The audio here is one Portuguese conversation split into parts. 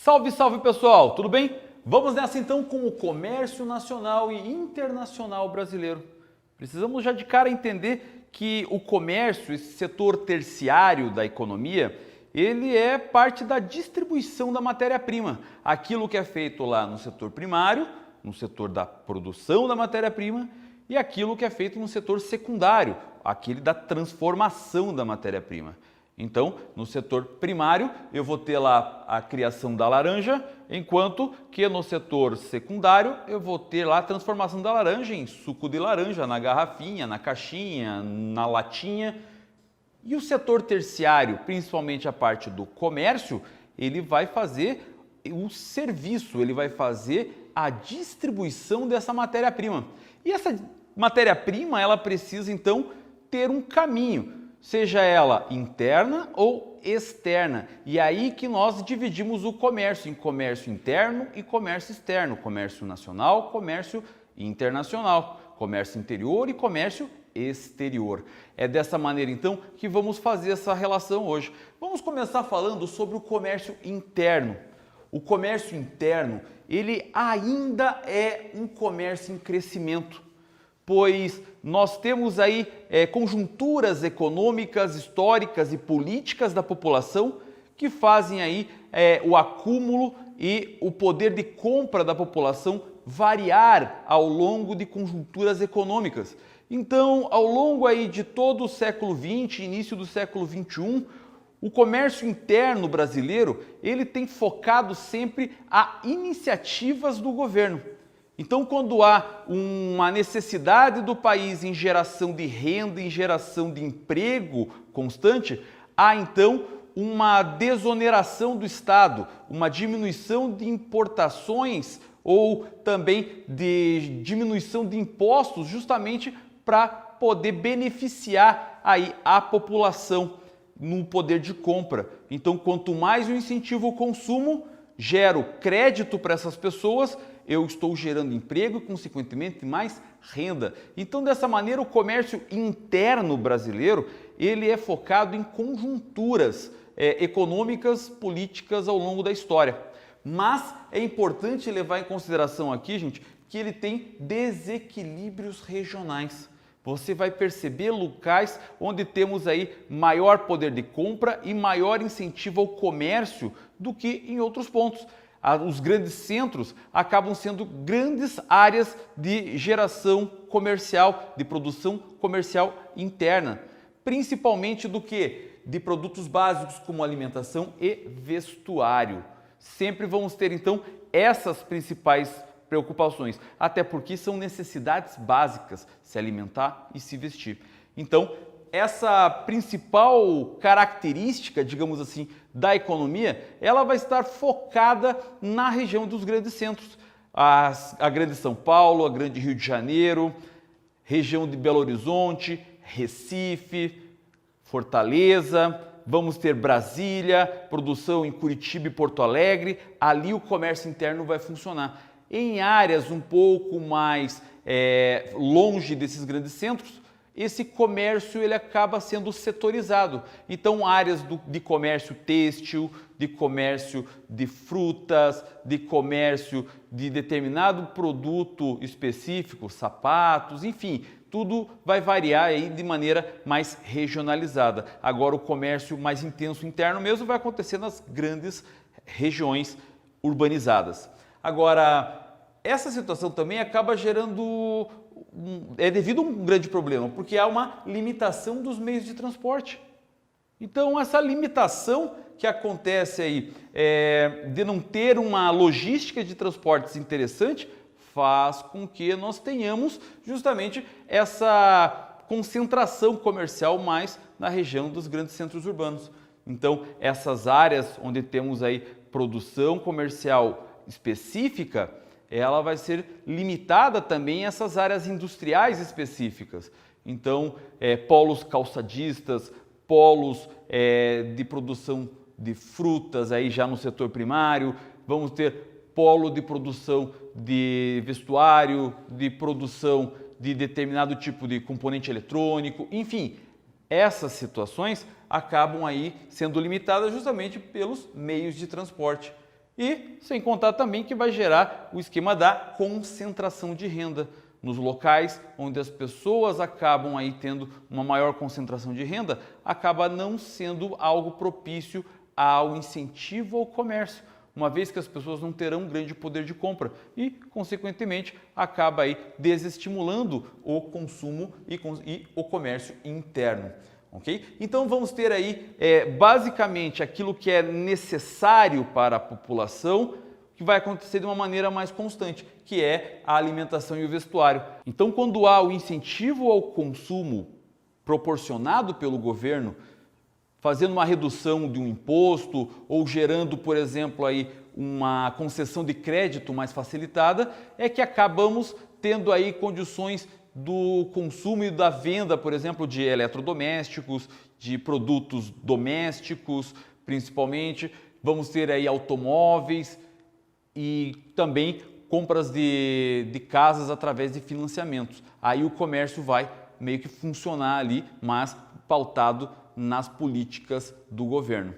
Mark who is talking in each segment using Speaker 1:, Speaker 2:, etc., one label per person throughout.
Speaker 1: Salve, salve pessoal, tudo bem? Vamos nessa então com o comércio nacional e internacional brasileiro. Precisamos já de cara entender que o comércio, esse setor terciário da economia, ele é parte da distribuição da matéria-prima. Aquilo que é feito lá no setor primário, no setor da produção da matéria-prima, e aquilo que é feito no setor secundário, aquele da transformação da matéria-prima. Então, no setor primário, eu vou ter lá a criação da laranja, enquanto que no setor secundário, eu vou ter lá a transformação da laranja em suco de laranja, na garrafinha, na caixinha, na latinha. E o setor terciário, principalmente a parte do comércio, ele vai fazer o serviço, ele vai fazer a distribuição dessa matéria-prima. E essa matéria-prima, ela precisa então ter um caminho, seja ela interna ou externa. E aí que nós dividimos o comércio em comércio interno e comércio externo, comércio nacional, comércio internacional, comércio interior e comércio exterior. É dessa maneira então que vamos fazer essa relação hoje. Vamos começar falando sobre o comércio interno. O comércio interno, ele ainda é um comércio em crescimento, pois nós temos aí conjunturas econômicas, históricas e políticas da população que fazem aí o acúmulo e o poder de compra da população variar ao longo de conjunturas econômicas. Então, ao longo aí de todo o século XX, início do século XXI, o comércio interno brasileiro, ele tem focado sempre a iniciativas do governo. Então, quando há uma necessidade do país em geração de renda, em geração de emprego constante, há então uma desoneração do Estado, uma diminuição de importações ou também de diminuição de impostos, justamente para poder beneficiar aí a população no poder de compra. Então, quanto mais eu incentivo o consumo, gero crédito para essas pessoas, eu estou gerando emprego e, consequentemente, mais renda. Então, dessa maneira, o comércio interno brasileiro, ele é focado em conjunturas econômicas, políticas ao longo da história. Mas é importante levar em consideração aqui, gente, que ele tem desequilíbrios regionais. Você vai perceber locais onde temos aí maior poder de compra e maior incentivo ao comércio do que em outros pontos. Os grandes centros acabam sendo grandes áreas de geração comercial, de produção comercial interna, principalmente do que? De produtos básicos como alimentação e vestuário. Sempre vamos ter então essas principais preocupações, até porque são necessidades básicas, se alimentar e se vestir. Então, essa principal característica, digamos assim, da economia, ela vai estar focada na região dos grandes centros. A grande São Paulo, a grande Rio de Janeiro, região de Belo Horizonte, Recife, Fortaleza, vamos ter Brasília, produção em Curitiba e Porto Alegre, ali o comércio interno vai funcionar. Em áreas um pouco mais longe desses grandes centros, esse comércio ele acaba sendo setorizado. Então, áreas de comércio têxtil, de comércio de frutas, de comércio de determinado produto específico, sapatos, enfim, tudo vai variar aí de maneira mais regionalizada. Agora, o comércio mais intenso interno mesmo vai acontecer nas grandes regiões urbanizadas. Agora, essa situação também acaba gerando, devido a um grande problema, porque há uma limitação dos meios de transporte. Então, essa limitação que acontece aí de não ter uma logística de transportes interessante, faz com que nós tenhamos justamente essa concentração comercial mais na região dos grandes centros urbanos. Então, essas áreas onde temos aí produção comercial específica, ela vai ser limitada também a essas áreas industriais específicas. Então, polos calçadistas, polos de produção de frutas aí já no setor primário, vamos ter polo de produção de vestuário, de produção de determinado tipo de componente eletrônico, enfim, essas situações acabam aí sendo limitadas justamente pelos meios de transporte. E sem contar também que vai gerar o esquema da concentração de renda. Nos locais onde as pessoas acabam aí tendo uma maior concentração de renda, acaba não sendo algo propício ao incentivo ao comércio, uma vez que as pessoas não terão grande poder de compra e, consequentemente, acaba aí desestimulando o consumo e o comércio interno. Okay? Então vamos ter aí basicamente aquilo que é necessário para a população, que vai acontecer de uma maneira mais constante, que é a alimentação e o vestuário. Então, quando há o incentivo ao consumo proporcionado pelo governo, fazendo uma redução de um imposto ou gerando, por exemplo, aí uma concessão de crédito mais facilitada, é que acabamos tendo aí condições do consumo e da venda, por exemplo, de eletrodomésticos, de produtos domésticos, principalmente. Vamos ter aí automóveis e também compras de casas através de financiamentos. Aí o comércio vai meio que funcionar ali, mas pautado nas políticas do governo.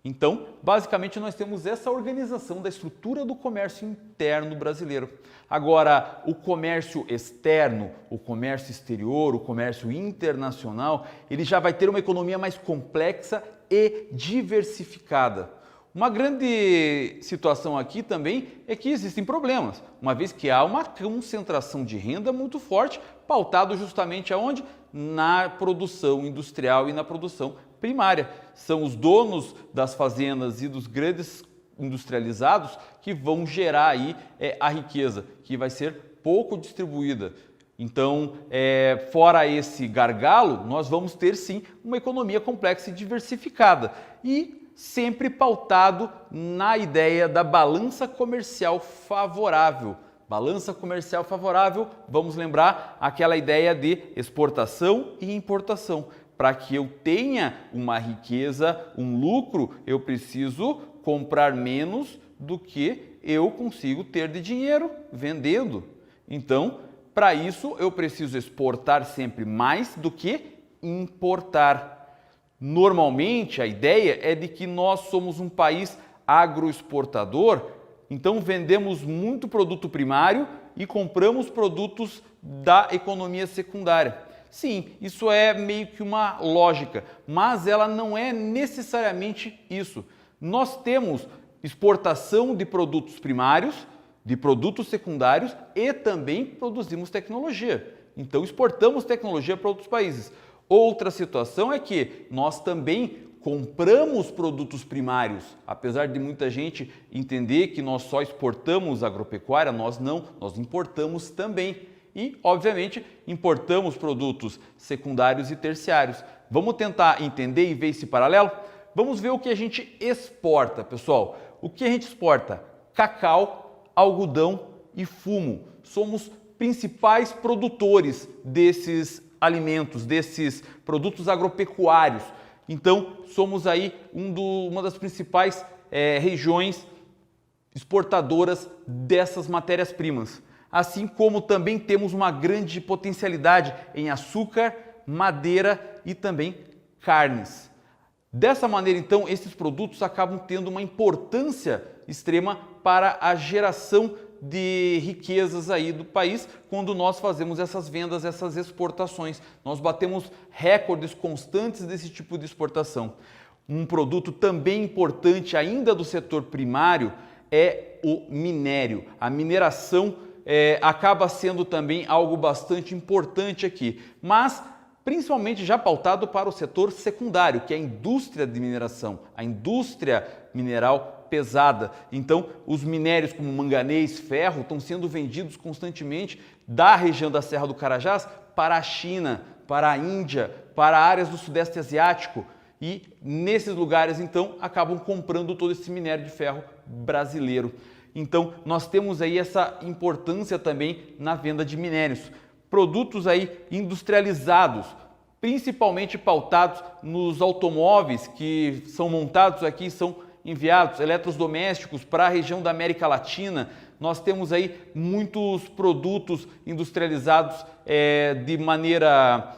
Speaker 1: Então, basicamente, nós temos essa organização da estrutura do comércio interno brasileiro. Agora, o comércio externo, o comércio exterior, o comércio internacional, ele já vai ter uma economia mais complexa e diversificada. Uma grande situação aqui também é que existem problemas, uma vez que há uma concentração de renda muito forte, pautado justamente aonde? Na produção industrial e na produção primária. São os donos das fazendas e dos grandes industrializados que vão gerar aí a riqueza, que vai ser pouco distribuída. Então, fora esse gargalo, nós vamos ter sim uma economia complexa e diversificada e sempre pautado na ideia da balança comercial favorável. Balança comercial favorável, vamos lembrar aquela ideia de exportação e importação. Para que eu tenha uma riqueza, um lucro, eu preciso comprar menos do que eu consigo ter de dinheiro vendendo. Então, para isso, eu preciso exportar sempre mais do que importar. Normalmente, a ideia é de que nós somos um país agroexportador, então vendemos muito produto primário e compramos produtos da economia secundária. Sim, isso é meio que uma lógica, mas ela não é necessariamente isso. Nós temos exportação de produtos primários, de produtos secundários e também produzimos tecnologia. Então exportamos tecnologia para outros países. Outra situação é que nós também compramos produtos primários. Apesar de muita gente entender que nós só exportamos agropecuária, nós não, nós importamos também. E, obviamente, importamos produtos secundários e terciários. Vamos tentar entender e ver esse paralelo? Vamos ver o que a gente exporta, pessoal. O que a gente exporta? Cacau, algodão e fumo. Somos principais produtores desses alimentos, desses produtos agropecuários. Então, somos aí uma das principais regiões exportadoras dessas matérias-primas. Assim como também temos uma grande potencialidade em açúcar, madeira e também carnes. Dessa maneira, então, esses produtos acabam tendo uma importância extrema para a geração de riquezas aí do país quando nós fazemos essas vendas, essas exportações. Nós batemos recordes constantes desse tipo de exportação. Um produto também importante ainda do setor primário é o minério. A mineração acaba sendo também algo bastante importante aqui, mas principalmente já pautado para o setor secundário, que é a indústria de mineração, a indústria mineral pesada. Então, os minérios como manganês, ferro, estão sendo vendidos constantemente da região da Serra do Carajás para a China, para a Índia, para áreas do Sudeste Asiático. E nesses lugares, então, acabam comprando todo esse minério de ferro brasileiro. Então, nós temos aí essa importância também na venda de minérios. Produtos aí industrializados, principalmente pautados nos automóveis que são montados aqui, são enviados, eletrodomésticos para a região da América Latina. Nós temos aí muitos produtos industrializados de maneira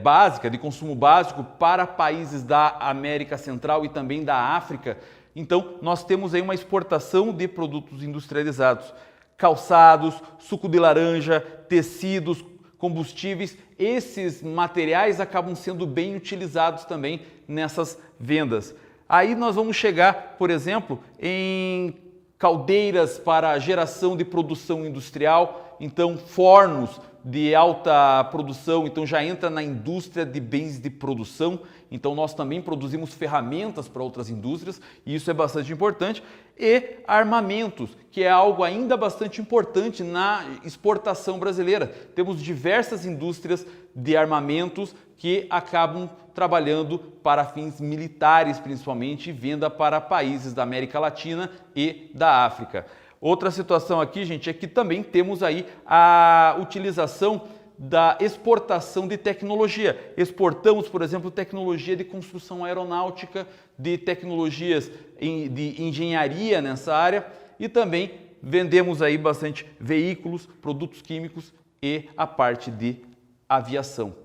Speaker 1: básica, de consumo básico para países da América Central e também da África. Então, nós temos aí uma exportação de produtos industrializados, calçados, suco de laranja, tecidos, combustíveis. Esses materiais acabam sendo bem utilizados também nessas vendas. Aí nós vamos chegar, por exemplo, em caldeiras para geração de produção industrial, então fornos de alta produção, então já entra na indústria de bens de produção. Então nós também produzimos ferramentas para outras indústrias e isso é bastante importante. E armamentos, que é algo ainda bastante importante na exportação brasileira. Temos diversas indústrias de armamentos que acabam trabalhando para fins militares, principalmente, e venda para países da América Latina e da África. Outra situação aqui, gente, é que também temos aí a utilização da exportação de tecnologia. Exportamos, por exemplo, tecnologia de construção aeronáutica, de tecnologias de engenharia nessa área e também vendemos aí bastante veículos, produtos químicos e a parte de aviação.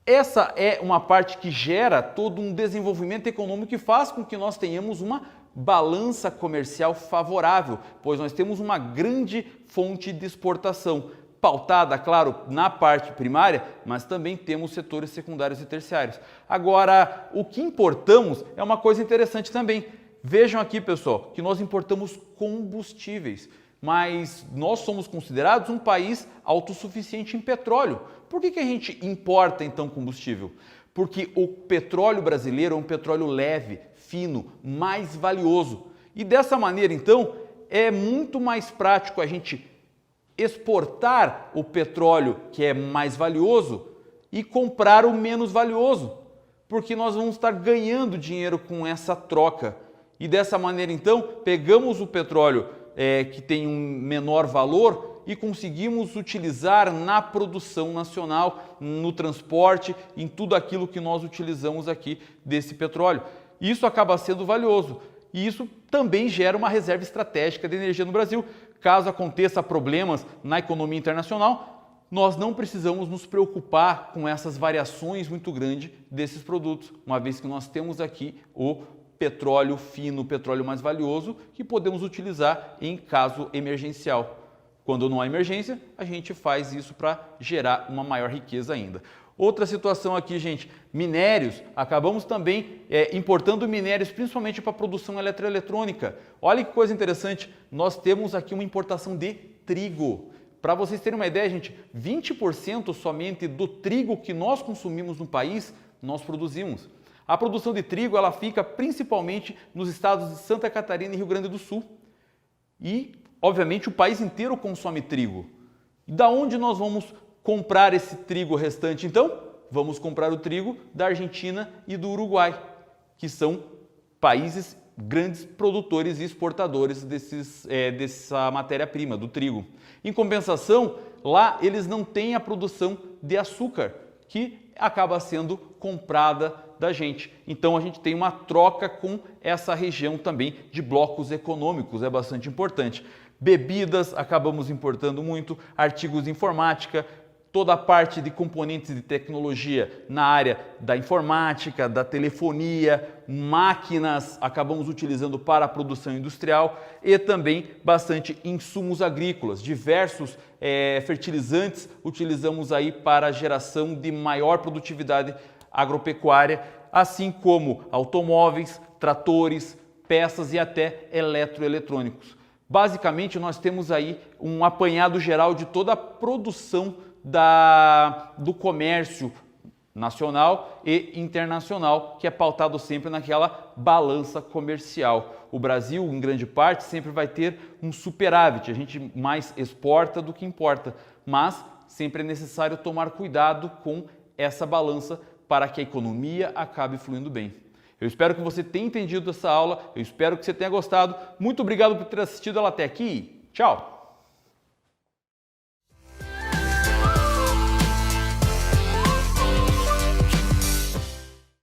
Speaker 1: Essa é uma parte que gera todo um desenvolvimento econômico e faz com que nós tenhamos uma balança comercial favorável, pois nós temos uma grande fonte de exportação, pautada, claro, na parte primária, mas também temos setores secundários e terciários. Agora, o que importamos é uma coisa interessante também. Vejam aqui, pessoal, que nós importamos combustíveis, mas nós somos considerados um país autossuficiente em petróleo. Por que a gente importa, então, combustível? Porque o petróleo brasileiro é um petróleo leve, fino, mais valioso. E dessa maneira, então, é muito mais prático a gente exportar o petróleo que é mais valioso e comprar o menos valioso, porque nós vamos estar ganhando dinheiro com essa troca. E dessa maneira, então, pegamos o petróleo que tem um menor valor e conseguimos utilizar na produção nacional, no transporte, em tudo aquilo que nós utilizamos aqui desse petróleo. Isso acaba sendo valioso e isso também gera uma reserva estratégica de energia no Brasil. Caso aconteça problemas na economia internacional, nós não precisamos nos preocupar com essas variações muito grandes desses produtos, uma vez que nós temos aqui o petróleo fino, o petróleo mais valioso, que podemos utilizar em caso emergencial. Quando não há emergência, a gente faz isso para gerar uma maior riqueza ainda. Outra situação aqui, gente, minérios. Acabamos também importando minérios, principalmente para a produção eletroeletrônica. Olha que coisa interessante, nós temos aqui uma importação de trigo. Para vocês terem uma ideia, gente, 20% somente do trigo que nós consumimos no país, nós produzimos. A produção de trigo ela fica principalmente nos estados de Santa Catarina e Rio Grande do Sul. E, obviamente, o país inteiro consome trigo. E da onde nós vamos comprar esse trigo restante, então? Vamos comprar o trigo da Argentina e do Uruguai, que são países grandes produtores e exportadores dessa matéria-prima, do trigo. Em compensação, lá eles não têm a produção de açúcar, que acaba sendo comprada da gente. Então a gente tem uma troca com essa região também de blocos econômicos, é bastante importante. Bebidas, acabamos importando muito, artigos de informática, toda a parte de componentes de tecnologia na área da informática, da telefonia, máquinas acabamos utilizando para a produção industrial e também bastante insumos agrícolas, diversos fertilizantes utilizamos aí para a geração de maior produtividade agropecuária, assim como automóveis, tratores, peças e até eletroeletrônicos. Basicamente nós temos aí um apanhado geral de toda a produção do comércio nacional e internacional, que é pautado sempre naquela balança comercial. O Brasil, em grande parte, sempre vai ter um superávit, a gente mais exporta do que importa, mas sempre é necessário tomar cuidado com essa balança para que a economia acabe fluindo bem. Eu espero que você tenha entendido essa aula, eu espero que você tenha gostado. Muito obrigado por ter assistido ela até aqui. Tchau!